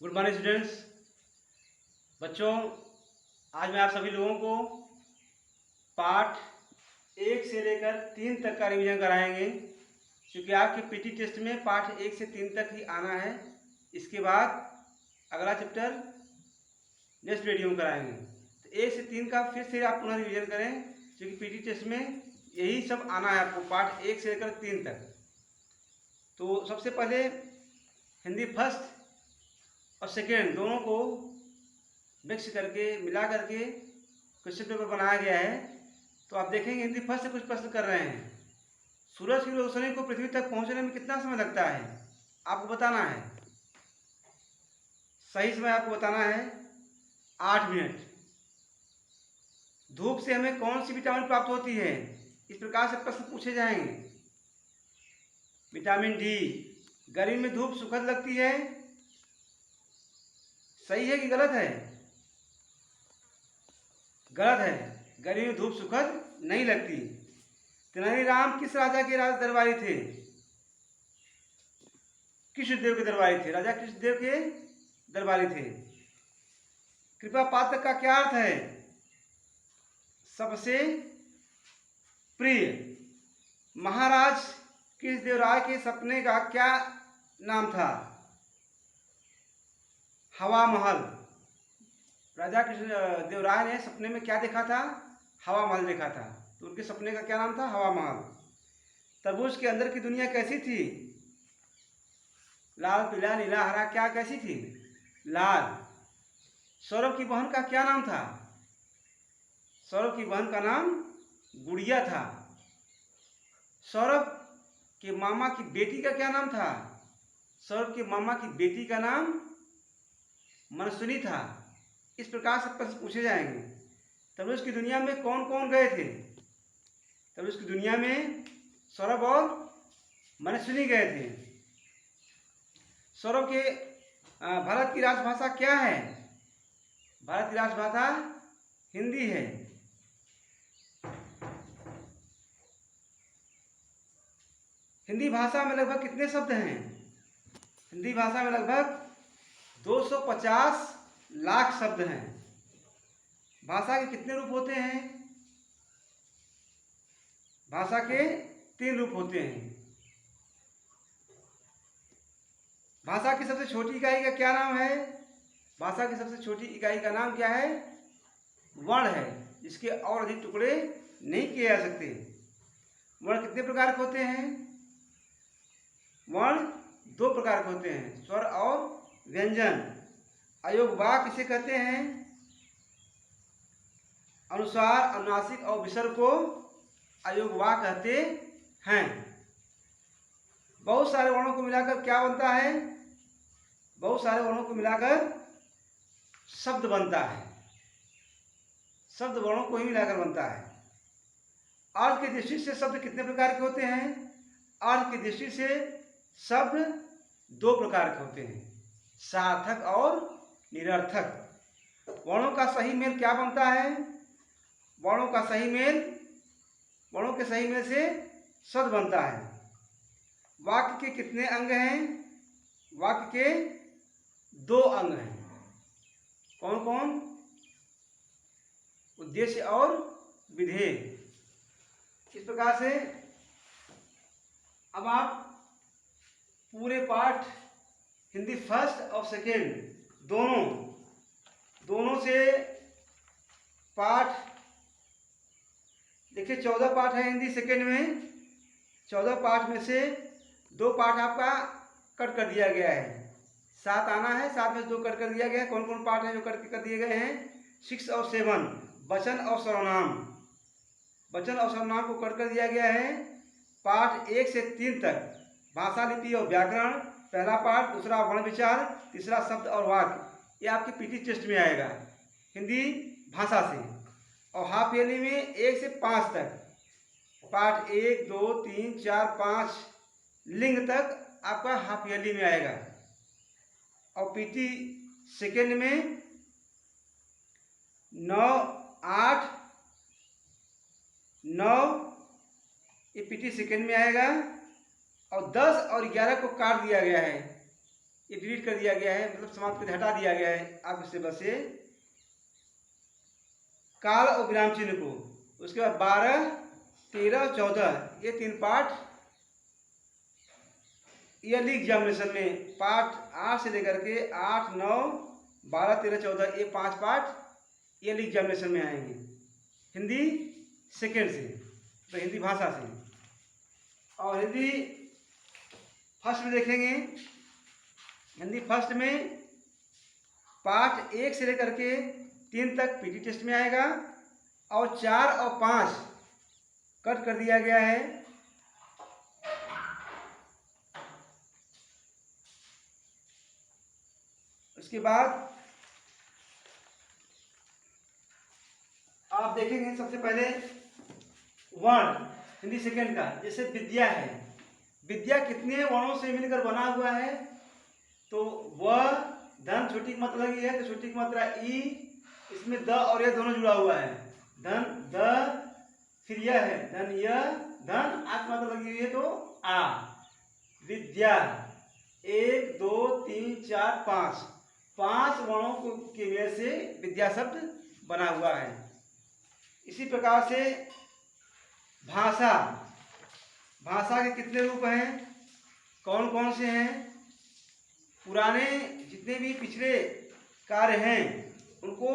Good morning students. बच्चों, आज मैं आप सभी लोगों को पाठ 1 से लेकर 3 तक का रिवीजन कराएंगे, क्योंकि आपके पीटी टेस्ट में पाठ 1 से 3 तक ही आना है। इसके बाद अगला चैप्टर नेक्स्ट वीडियो में कराएंगे। तो 1 से 3 का फिर से आप पुनः रिवीजन करें, क्योंकि पीटी टेस्ट में यही सब आना है आपको, पाठ 1 से लेकर 3 तक। तो सबसे पहले हिंदी फर्स्ट और सेकेंड दोनों को मिक्स करके मिला करके क्वेश्चन पेपर बनाया गया है। तो आप देखेंगे हिंदी फर्स्ट से कुछ प्रश्न कर रहे हैं। सूरज की रोशनी को पृथ्वी तक पहुंचने में कितना समय लगता है, आपको बताना है। सही समय आपको बताना है 8 मिनट। धूप से हमें कौन सी विटामिन प्राप्त होती है, इस प्रकार से प्रश्न पूछे जाएंगे। Vitamin D. गर्मी में धूप सुखद लगती है, सही है कि गलत है? गलत है, गर्मी में धूप सुखद नहीं लगती। तेनालीराम किस राजा के राज दरबारी थे? कृष्णदेव के दरबारी थे, राजा कृष्णदेव के दरबारी थे। कृपा पात्र का क्या अर्थ है? सबसे प्रिय। महाराज कृष्णदेव राय के सपने का क्या नाम था? हवा महल। राजा कृष्णदेव राय ने सपने में क्या देखा था? हवा महल देखा था। तो उनके सपने का क्या नाम था? हवा महल। तरबूज के अंदर की दुनिया कैसी थी? लाल, पीला, नीला, हरा, क्या कैसी थी? लाल। सौरभ की बहन का क्या नाम था? सौरभ की बहन का नाम गुड़िया था। सौरभ के मामा की बेटी का क्या नाम था? सौरभ के मामा की बेटी का नाम मनस्विनी था। इस प्रकार से प्रश्न पूछे जाएंगे। तरबूज की दुनिया में कौन कौन गए थे? तरबूज की दुनिया में सौरभ और मनस्विनी गए थे। सौरभ के भारत की राजभाषा क्या है? भारत की राजभाषा हिंदी है। हिंदी भाषा में लगभग कितने शब्द हैं? हिंदी भाषा में लगभग 250 लाख शब्द हैं। भाषा के कितने रूप होते हैं? भाषा के 3 रूप होते हैं। भाषा की सबसे छोटी इकाई का क्या नाम है? भाषा की सबसे छोटी इकाई का नाम क्या है? वर्ण है, जिसके और अधिक टुकड़े नहीं किए जा सकते। वर्ण कितने प्रकार के होते हैं? वर्ण 2 प्रकार के होते हैं, स्वर और व्यंजन। अयोग वाक्य किसे कहते हैं? अनुस्वार, अनुनासिक और विसर्ग को अयोग वाक्य कहते हैं। बहुत सारे वर्णों को मिलाकर क्या बनता है? बहुत सारे वर्णों को मिलाकर शब्द बनता है। शब्द वर्णों को ही मिलाकर बनता है। अर्थ की दृष्टि से शब्द कितने प्रकार के होते हैं? अर्थ की दृष्टि से शब्द 2 प्रकार के होते हैं, सार्थक और निरर्थक। वर्णों का सही मेल क्या बनता है? वर्णों का सही मेल, वर्णों के सही मेल से शब्द बनता है। वाक्य के कितने अंग हैं? वाक्य के 2 अंग हैं। कौन कौन? उद्देश्य और विधेय। इस प्रकार से अब आप पूरे पाठ हिंदी फर्स्ट और सेकेंड दोनों से पाठ देखिए 14 पाठ है हिंदी सेकेंड में। 14 पाठ में से 2 पाठ आपका कट कर दिया गया है। 7 आना है, 7 में से 2 कट कर दिया गया है। कौन कौन पाठ है जो कट कर दिए गए हैं? 6 और 7 वचन और सर्वनाम। वचन और सर्वनाम को कट कर दिया गया है। पाठ 1 से 3 तक भाषा, लिपि और व्याकरण पहला पाठ, दूसरा वर्ण विचार, तीसरा शब्द और वाक्य। ये आपके पीटी टेस्ट में आएगा हिंदी भाषा से। और हाफ ईयरली में 1 से 5 तक पाठ 1, 2, 3, 4, 5 लिंग तक आपका हाफ ईयरली में आएगा। और पीटी सेकेंड में 9, 8, 9 ये पीटी सेकेंड में आएगा। और 10 और 11 को काट दिया गया है, ये डिलीट कर दिया गया है, मतलब समाप्त कर हटा दिया गया है आपके सिलेबस से काल और विराम चिन्ह को। उसके बाद 12, 13, 14 ये 3 पार्ट ईयरली एग्जामिनेशन में पार्ट 8 से लेकर के 8, 9, 12, 13, 14 ये 5 पार्ट ईयरली एग्जामिनेशन में आएंगे हिंदी सेकेंड से, तो हिंदी भाषा से। और हिंदी फर्स्ट में देखेंगे, हिंदी फर्स्ट में पार्ट 1 से लेकर के 3 तक पीटी टेस्ट में आएगा और 4 और 5 कट कर दिया गया है। उसके बाद आप देखेंगे सबसे पहले वर्ण हिंदी सेकेंड का, जैसे विद्या है, विद्या कितने वर्णों से मिलकर बना हुआ है, तो व धन छोटी की मात्रा लगी है तो छोटी की मात्रा ई, इसमें द और यह दोनों जुड़ा हुआ है, धन द, फिर यह है धन य, धन आ की मात्रा लगी हुई है तो आ। विद्या 1, 2, 3, 4, 5 वर्णों के मेल से विद्या शब्द बना हुआ है। इसी प्रकार से भाषा, भाषा के कितने रूप हैं, कौन कौन से हैं, पुराने जितने भी पिछले कार्य हैं उनको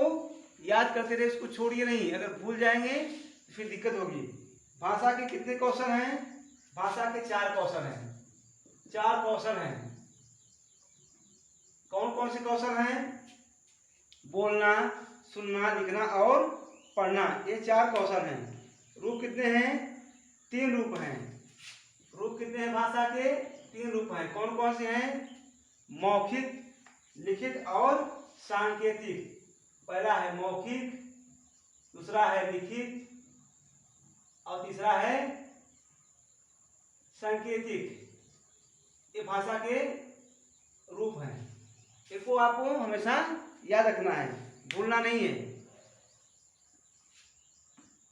याद करते रहे, उसको छोड़िए नहीं, अगर भूल जाएंगे तो फिर दिक्कत होगी। भाषा के कितने कौशल हैं, भाषा के 4 कौशल हैं, 4 कौशल हैं। कौन कौन से कौशल हैं, बोलना, सुनना, लिखना और पढ़ना, ये 4 कौशल हैं। रूप कितने हैं, 3 रूप हैं। रूप कितने हैं भाषा के, 3 रूप हैं। कौन कौन से हैं, मौखिक, लिखित और सांकेतिक। पहला है मौखिक, दूसरा है लिखित और तीसरा है सांकेतिक। ये भाषा के रूप हैं, इसको आपको हमेशा याद रखना है, भूलना नहीं है।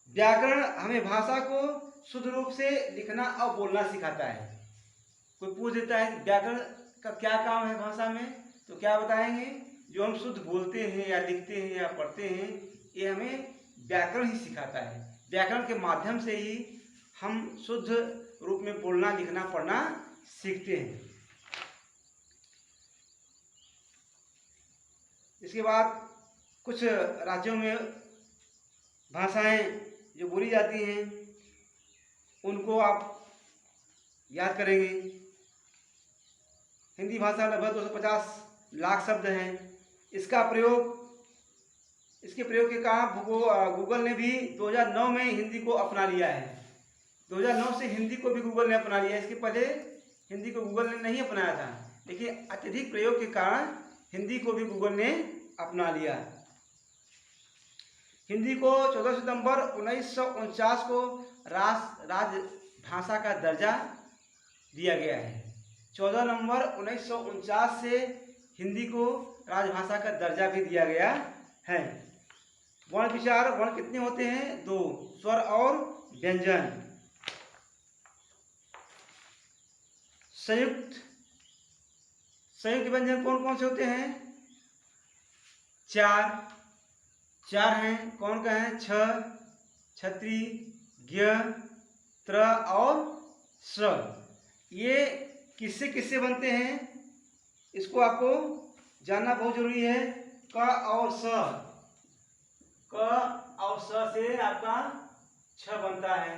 व्याकरण हमें भाषा को शुद्ध रूप से लिखना और बोलना सिखाता है। कोई पूछ देता है व्याकरण का क्या काम है भाषा में, तो क्या बताएंगे, जो हम शुद्ध बोलते हैं या लिखते हैं या पढ़ते हैं ये हमें व्याकरण ही सिखाता है। व्याकरण के माध्यम से ही हम शुद्ध रूप में बोलना, लिखना, पढ़ना सीखते हैं। इसके बाद कुछ राज्यों में भाषाएं जो बोली जाती हैं उनको आप याद करेंगे। हिंदी भाषा लगभग 250 लाख शब्द हैं। इसके प्रयोग के कारण गूगल ने भी 2009 में हिंदी को अपना लिया है। 2009 से हिंदी को भी गूगल ने अपना लिया है। इसके पहले हिंदी को गूगल ने नहीं अपनाया था, लेकिन अत्यधिक प्रयोग के कारण हिंदी को भी गूगल ने अपना लिया। हिंदी को 14 सितंबर 1949 को राजभाषा का दर्जा दिया गया है। 14 नवंबर 1949 से हिंदी को राजभाषा का दर्जा भी दिया गया है। वर्ण विचार, वर्ण कितने होते हैं, 2, स्वर और व्यंजन। संयुक्त व्यंजन कौन कौन से होते हैं, 4 हैं। कौन का है, छ, छत्री, ज्ञ, त्र और स्र। ये किससे किससे बनते हैं, इसको आपको जानना बहुत जरूरी है। क और स, क और स से आपका छ बनता है।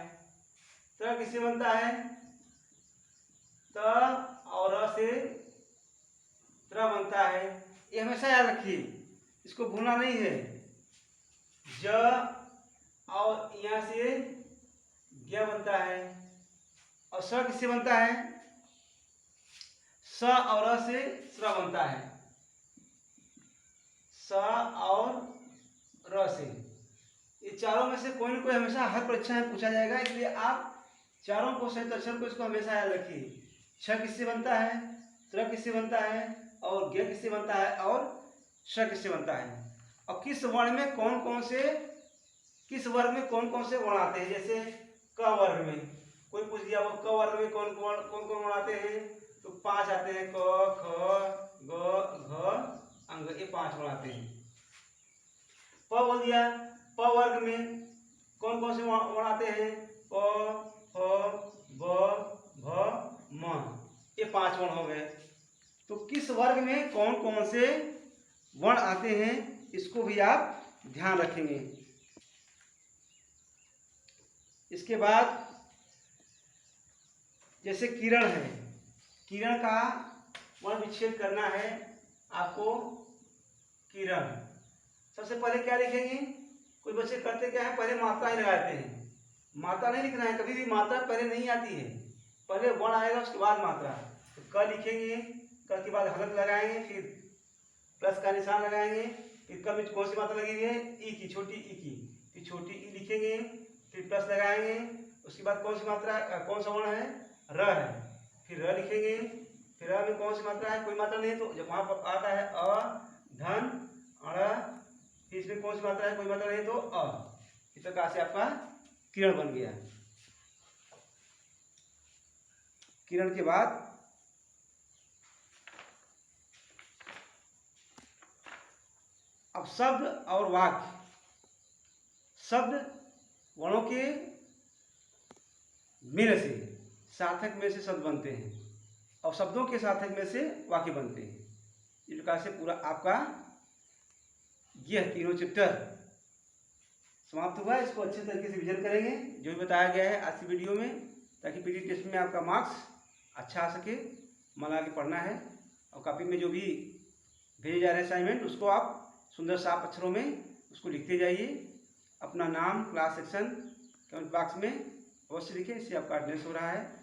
त्र किससे बनता है, त और र से त्र बनता है। ये हमेशा याद रखिए, इसको भूलना नहीं है। ज और यहाँ से ज्ञ बनता है। और स किससे बनता है, स और र से स्र बनता है। स और र से, ये चारों में से कोई न कोई हमेशा हर परीक्षा में पूछा जाएगा, इसलिए आप चारों को सहित अक्षर को इसको हमेशा याद रखिए। छ किससे बनता है, त्र किससे बनता है और ज्ञ किससे बनता है और श किससे बनता है। और किस वर्ण में कौन कौन से, किस वर्ग में कौन कौन से वर्ण आते हैं। जैसे क वर्ग में कोई पूछ दिया, वो क वर्ग में कौन कौन वर्ण आते हैं, तो 5 आते हैं, क, ख, ग घ अंग, ये 5 वर्ण आते हैं। प बोल दिया, प वर्ग में कौन कौन से वर्ण आते हैं? प, फ, ब, भ, म, ये 5 वर्ण हो गए। तो किस वर्ग में कौन कौन से वर्ण आते हैं इसको भी आप ध्यान रखेंगे। इसके बाद जैसे किरण है, किरण का वर्ण विच्छेद करना है आपको। किरण सबसे पहले क्या लिखेंगे? कुछ बच्चे करते क्या है, पहले मात्रा ही लगाते हैं। मात्रा नहीं लिखना है, कभी भी मात्रा पहले नहीं आती है, पहले वर्ण आएगा उसके बाद मात्रा। तो क लिखेंगे, क के बाद हलक लगाएंगे, फिर प्लस का निशान लगाएंगे, फिर क में कौन सी मात्रा लगेगी? ई की, छोटी ई की, फिर छोटी ई लिखेंगे, फिर प्लस लगाएंगे। उसके बाद कौन सी मात्रा, कौन सा वर्ण है? र है, फिर र लिखेंगे। फिर र में कौन सी मात्रा है? कोई मात्रा नहीं, तो जब वहां पर आता है अ धन अड़, फिर इसमें कौन सी मात्रा है? कोई मात्रा नहीं, तो अ। इस प्रकार से आपका किरण बन गया। किरण के बाद अब शब्द और वाक्य, शब्द वर्णों के मेल से, सार्थक में से शब्द बनते हैं और शब्दों के सार्थक में से वाक्य बनते हैं। इस प्रकार से पूरा आपका यह तीनों चैप्टर समाप्त हुआ। इसको अच्छे तरीके से विजन करेंगे जो भी बताया गया है आज की वीडियो में, ताकि पीटी टेस्ट में आपका मार्क्स अच्छा आ सके। मन लगा के पढ़ना है और कॉपी में जो भी भेजे जा रहे हैं असाइनमेंट उसको आप सुंदर साफ अक्षरों में उसको लिखते जाइए। अपना नाम, क्लास, सेक्शन कमेंट बॉक्स में अवश्य लिखें, इससे आपका अटेंडेंस हो रहा है।